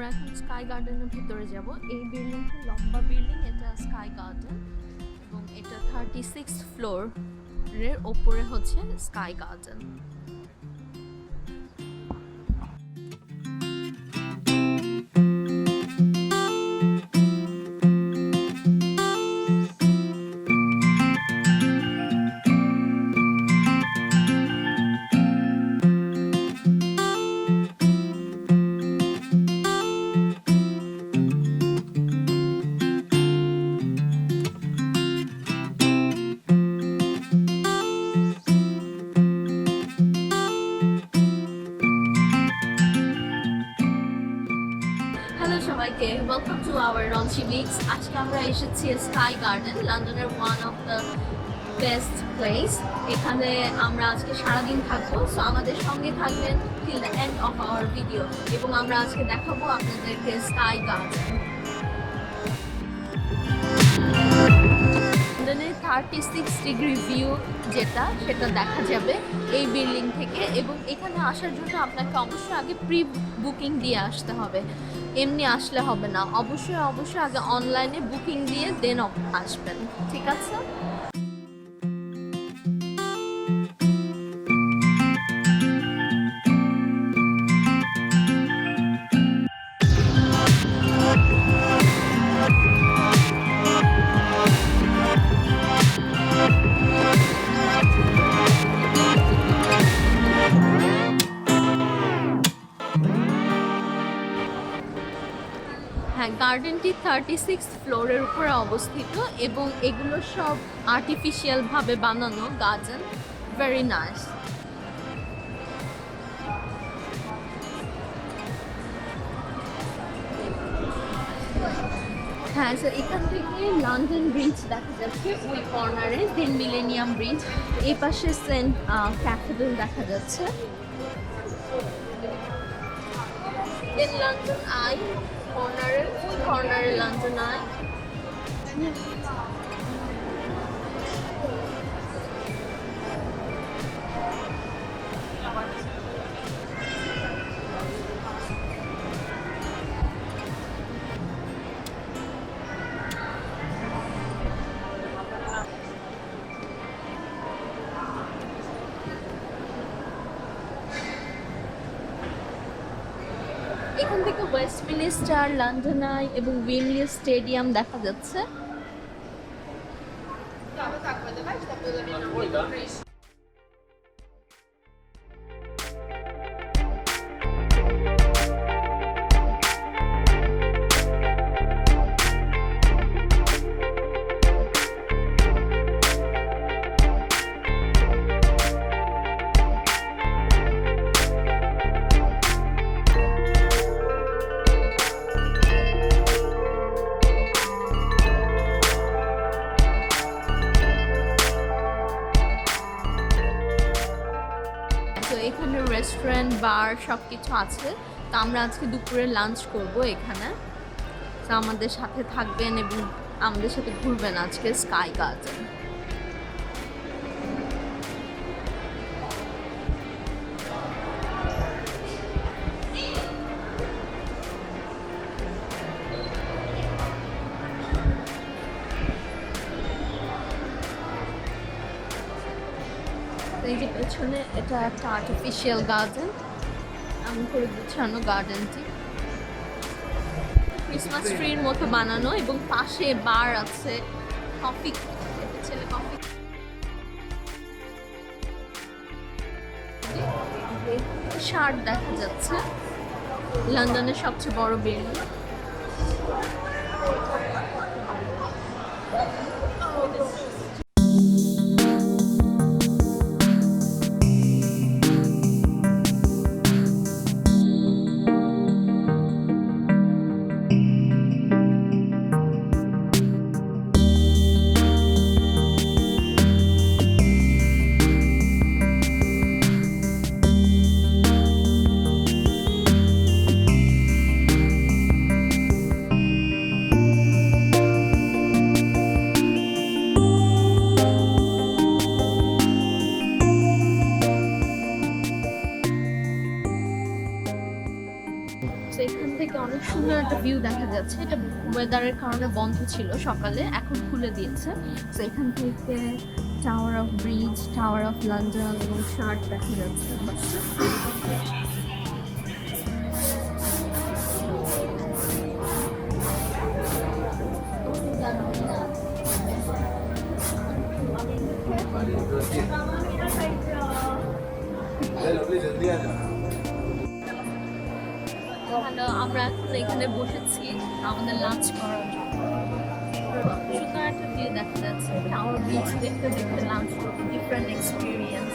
আমরা এখন স্কাই গার্ডেনের ভিতরে যাব। এই বিল্ডিংটা লম্বা বিল্ডিং, এটা স্কাই গার্ডেন এবং এটা 36 ফ্লোরের ওপরে হচ্ছে স্কাই গার্ডেন। সবাইকে ওয়েলকাম টু আওয়ার রঞ্চি উইকস। আজকে আমরা এসেছি স্কাই গার্ডেন, লন্ডনের one of the best place. এখানে আমরা আজকে সারাদিন থাকবো, সো আমাদের সঙ্গে থাকবেন till the end of our video এবং আমরা আজকে দেখাবো আপনাদেরকে স্কাই গার্ডেন। লন্ডনের 36 ডিগ্রি ভিউ সেটা দেখা যাবে এই বিল্ডিং থেকে, এবং এখানে আসার জন্য আপনাকে অবশ্যই আগে প্রি বুকিং দিয়ে আসতে হবে, এমনি আসলে হবে না। অবশ্যই আগে অনলাইনে বুকিং দিয়ে দেন আসবেন, ঠিক আছে? হ্যাঁ, গার্ডেনটি 36 ফ্লোরের উপরে অবস্থিত এবং এগুলো সব আর্টিফিশিয়াল ভাবে বানানো গার্ডেন, ভেরি নাইস। হ্যাঁ, তো এখান থেকে লন্ডন ব্রিজ দেখা যাচ্ছে ওই কর্নারে, দেন মিলেনিয়াম ব্রিজ, এই পাশে সেন্ট ক্যাথেড্রাল দেখা যাচ্ছে, দেন লন্ডন আই কর্নারে লন্ডন আই। এখান থেকে ওয়েস্টমিনিস্টার, লন্ডন আই এবং উইমবলি স্টেডিয়াম দেখা যাচ্ছে। এখানে রেস্টুরেন্ট, বার সব কিছু আছে। তো আমরা আজকে দুপুরে লাঞ্চ করব এখানে, তো আমাদের সাথে থাকবেন এবং আমাদের সাথে ঘুরবেন আজকে স্কাই গার্ডেন। এই যে পেছনে এটা একটা আর্টিফিশিয়াল গার্ডেন, এমন করে গুছানো গার্ডেনটি ক্রিসমাস ট্রির মতো বানানো, এবং পাশে বার আছে, কফি ছেলে কফি। শার্ট দেখা যাচ্ছে, লন্ডনের সবচেয়ে বড় বিল্ডিং। একটা ভিউ দেখা যাচ্ছে। এটা ওয়েদারের কারণে বন্ধ ছিল সকালে, এখন খুলে দিয়েছে। তো এখান থেকে tower of bridge, tower of London এবং শার্ট দেখা যাচ্ছে। হ্যালো, আমরা এখন এখানে বসেছি আমাদের লাঞ্চ করার জন্য। সুন্দর একটা ভিউ দেখা যাচ্ছে, টাওয়ার ব্রিজ দেখতে দেখতে লাঞ্চ করবো, ডিফারেন্ট এক্সপিরিয়েন্স।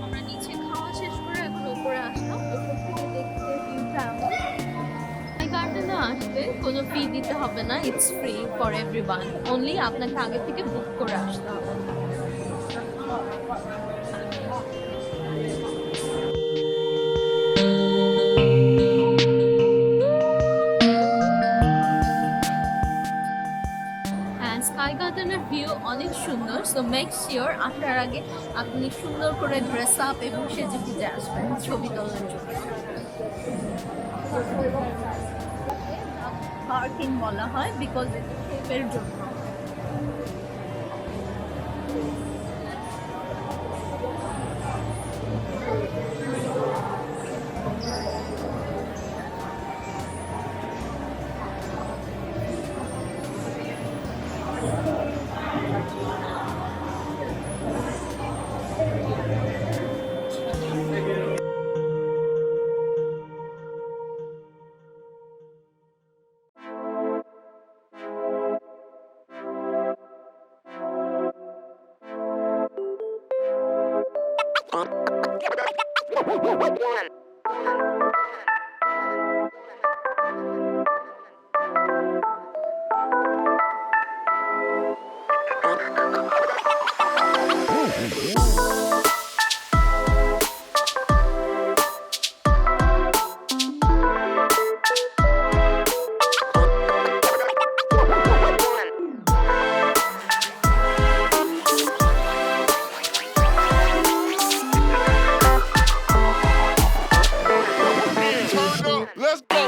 আমরা নিচে খাওয়া শেষ করে এখন উপরে আসলাম, উপর থেকে দেখতে ভিউটা এমন। এই গার্ডেনে আসলে কোনো ফি দিতে হবে না, it's free for everyone, only আপনাকে আগে থেকে বুক করে আসতে হবে। স্কাই গার্ডেনের ভিউ অনেক সুন্দর, সো মেক শিওর আসার আগে আপনি সুন্দর করে ড্রেস আপ এবং সেজে গুজে আসবেন ছবি তোলার জন্য। পার্কিং বলা হয় বিকজ এটা শেপের জন্য। Let's go.